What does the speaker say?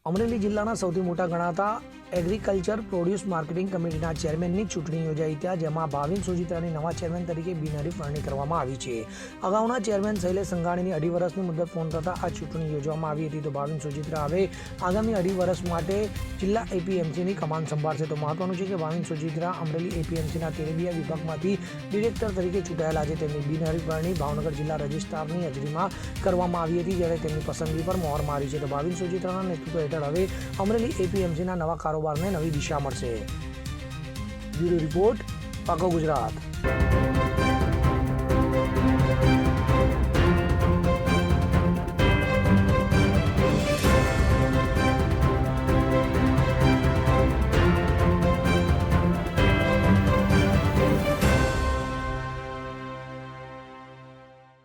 અમરેલી જિલ્લાના સૌથી મોટા ગણાતા એગ્રીકલ્ચર પ્રોડ્યુસ માર્કેટિંગ કમિટીના ચેરમેનની ચૂંટણી યોજાઈ ત્યાં જેમાં ભાવિન સોજીત્રાની નવા ચેરમેન તરીકે બિનહરીફ વરણી કરવામાં આવી છે। અગાઉના ચેરમેન શૈલેષ સંઘાણીની 2.5 વર્ષની મુદત પૂર્ણ થતાં આ ચૂંટણી યોજવામાં આવી હતી। તો ભાવિન સોજીત્રા હવે આગામી 2.5 વર્ષ માટે જિલ્લા એપીએમસીની કમાન સંભાળશે। તો મહત્વનું છે કે ભાવિન સોજીત્રા અમરેલી એપીએમસીના તેરબિયા વિભાગમાંથી ડિરેક્ટર તરીકે ચૂંટાયેલા છે। તેમની બિનહરીફ વરણી ભાવનગર જિલ્લા રજિસ્ટ્રારની હાજરીમાં કરવામાં આવી હતી, જ્યારે તેમની પસંદગી પર મહોર મારી છે। તો ભાવિન સોજીત્રાના નેતૃત્વ હેઠળ હવે અમરેલી એપીએમસીના નવા કારોબારને નવી દિશા મળશે। બ્યુરો રિપોર્ટ, પાકો ગુજરાત।